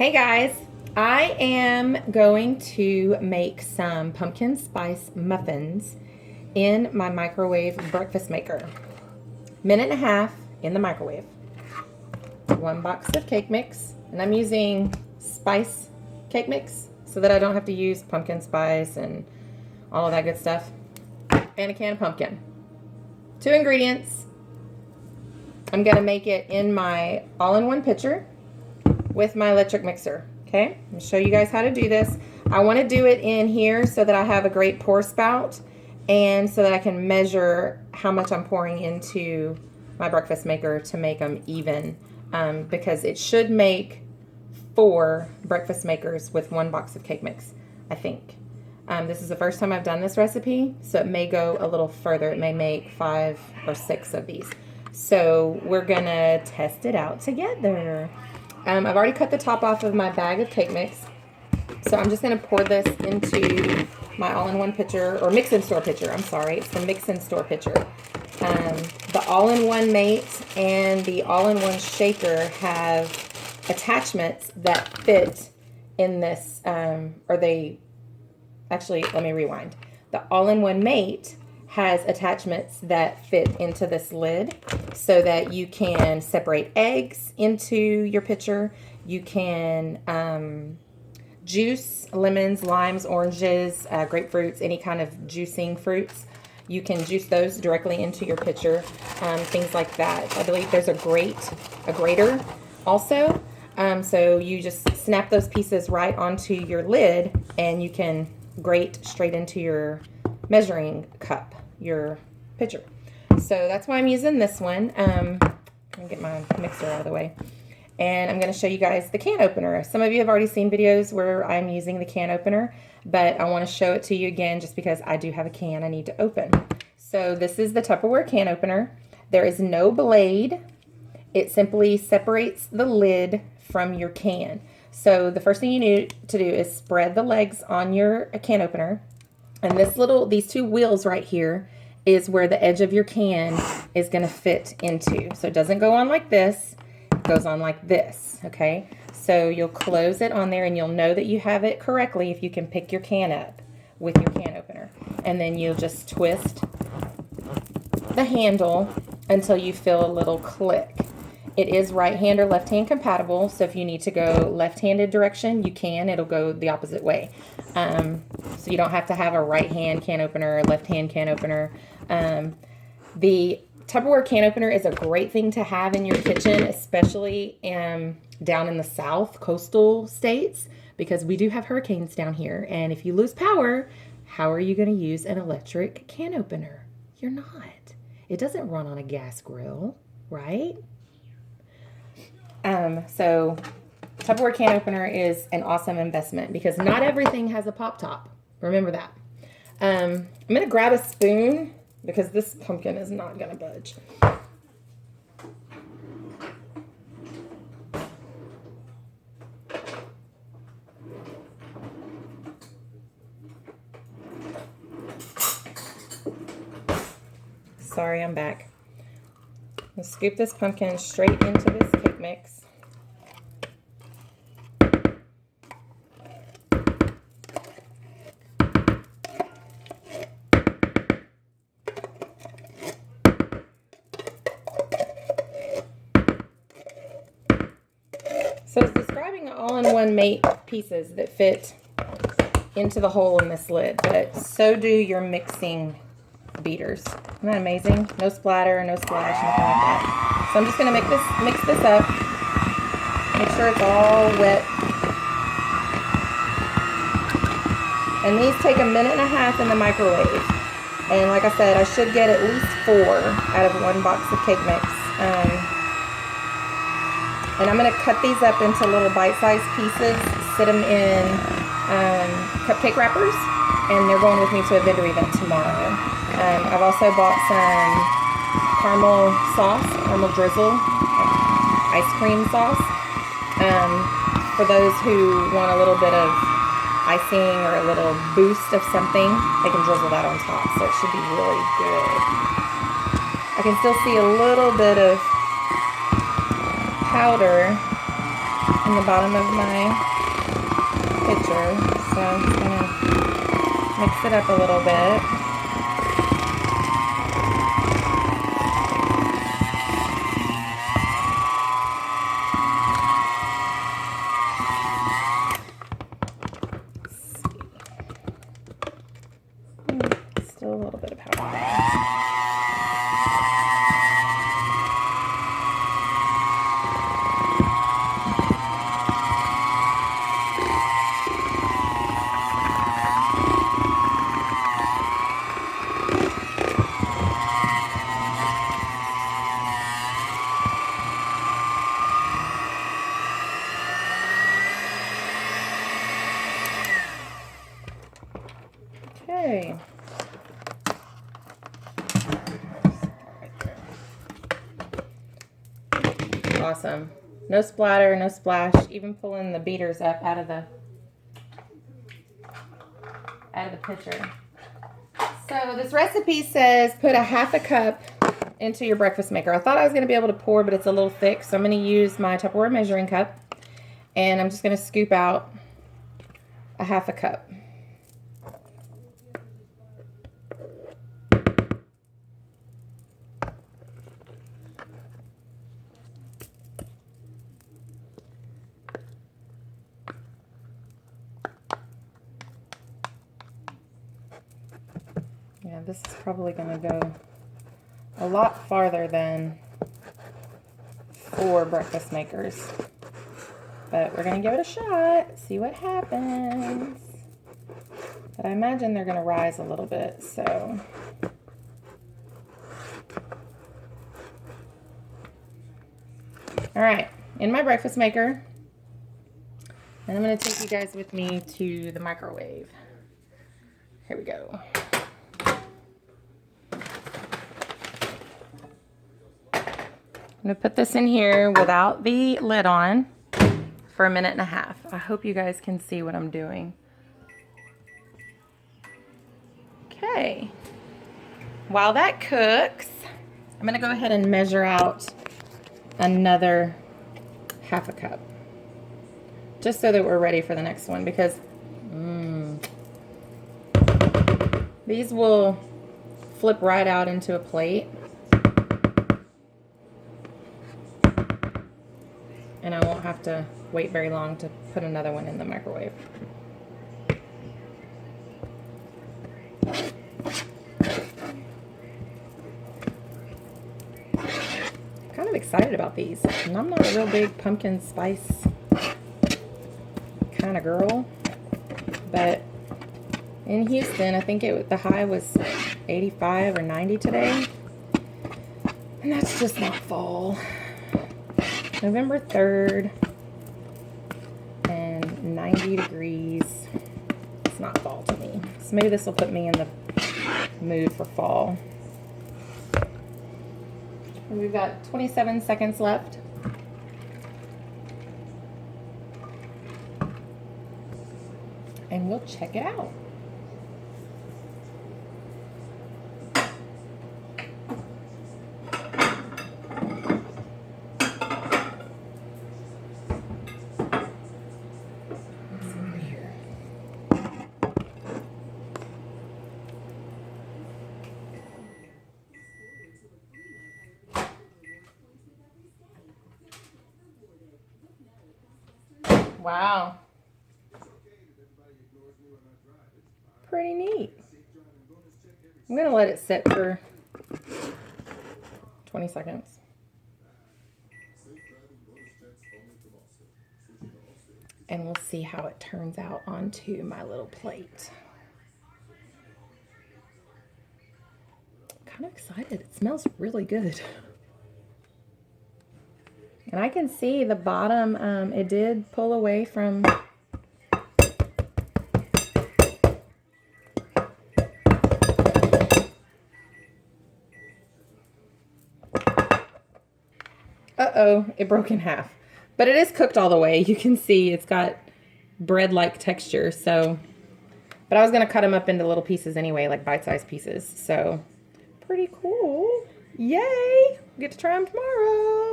Hey guys, I am going to make some pumpkin spice muffins in my microwave breakfast maker. Minute and a half in the microwave. 1 box of cake mix, and I'm using spice cake mix so that I don't have to use pumpkin spice and all of that good stuff. And a can of pumpkin. 2 ingredients. I'm gonna make it in my all-in-one pitcher with my electric mixer. Okay, I'm gonna show you guys how to do this. I want to do it in here so that I have a great pour spout and so that I can measure how much I'm pouring into my breakfast maker to make them even, because it should make 4 breakfast makers with 1 box of cake mix, I think. This is the first time I've done this recipe, so it may go a little further. It may make 5 or 6 of these. So we're gonna test it out together. I've already cut the top off of my bag of cake mix. So I'm just going to pour this into my all-in-one pitcher, or mix-in-store pitcher, I'm sorry. It's the mix-in-store pitcher. The all-in-one mate and the all-in-one shaker have attachments that fit in this, actually, let me rewind. The all-in-one mate has attachments that fit into this lid so that you can separate eggs into your pitcher. You can juice lemons, limes, oranges, grapefruits, any kind of juicing fruits. You can juice those directly into your pitcher, things like that. I believe there's a grater also. So you just snap those pieces right onto your lid and you can grate straight into your measuring cup, your pitcher. So that's why I'm using this one. Let me get my mixer out of the way. And I'm going to show you guys the can opener. Some of you have already seen videos where I'm using the can opener, but I want to show it to you again just because I do have a can I need to open. So this is the Tupperware can opener. There is no blade. It simply separates the lid from your can. So the first thing you need to do is spread the legs on your can opener. And these 2 wheels right here is where the edge of your can is going to fit into. So it doesn't go on like this, it goes on like this, okay? So you'll close it on there and you'll know that you have it correctly if you can pick your can up with your can opener. And then you'll just twist the handle until you feel a little click. It is right hand or left hand compatible, so if you need to go left-handed direction, you can. It'll go the opposite way. So you don't have to have a right hand can opener or left hand can opener. The Tupperware can opener is a great thing to have in your kitchen, especially down in the South coastal states, because we do have hurricanes down here. And if you lose power, how are you going to use an electric can opener? You're not. It doesn't run on a gas grill, right? So Tupperware can opener is an awesome investment because not everything has a pop top. Remember that. I'm going to grab a spoon because this pumpkin is not going to budge. Sorry, I'm back. I'll scoop this pumpkin straight into this cake mix. So it's describing the all-in-one mate pieces that fit into the hole in this lid, but so do your mixing beaters. Isn't that amazing? No splatter, no splash, nothing like that. So I'm just going to mix this up. Make sure it's all wet. And these take a minute and a half in the microwave. And like I said, I should get at least 4 out of 1 box of cake mix. And I'm going to cut these up into little bite-sized pieces, sit them in cupcake wrappers, and they're going with me to a vendor event tomorrow. I've also bought some caramel sauce, caramel drizzle, ice cream sauce. For those who want a little bit of icing or a little boost of something, they can drizzle that on top, so it should be really good. I can still see a little bit of powder in the bottom of my pitcher. So I'm just going to mix it up a little bit. Still a little bit of powder there. Okay. Awesome. No splatter, no splash. Even pulling the beaters up out of the pitcher. So this recipe says put a half a cup into your breakfast maker. I thought I was going to be able to pour, but it's a little thick, so I'm going to use my Tupperware measuring cup, and I'm just going to scoop out a half a cup. Yeah, this is probably going to go a lot farther than 4 breakfast makers. But we're going to give it a shot, see what happens. But I imagine they're going to rise a little bit, so. All right, in my breakfast maker. And I'm going to take you guys with me to the microwave. Here we go. I'm going to put this in here without the lid on for 1.5 minutes. I hope you guys can see what I'm doing. Okay. While that cooks, I'm going to go ahead and measure out another half a cup. Just so that we're ready for the next one, because these will flip right out into a plate. And I won't have to wait very long to put another one in the microwave. Kind of excited about these. And I'm not a real big pumpkin spice kind of girl, but in Houston, I think the high was 85 or 90 today, and that's just not fall. November 3rd and 90 degrees. It's not fall to me. So maybe this will put me in the mood for fall. We've got 27 seconds left. And we'll check it out. Wow. Pretty neat. I'm going to let it sit for 20 seconds. And we'll see how it turns out onto my little plate. I'm kind of excited. It smells really good. And I can see the bottom, it did pull away from uh-oh, it broke in half. But it is cooked all the way. You can see it's got bread-like texture. So, but I was going to cut them up into little pieces anyway, like bite-sized pieces. So, pretty cool. Yay! Get to try them tomorrow.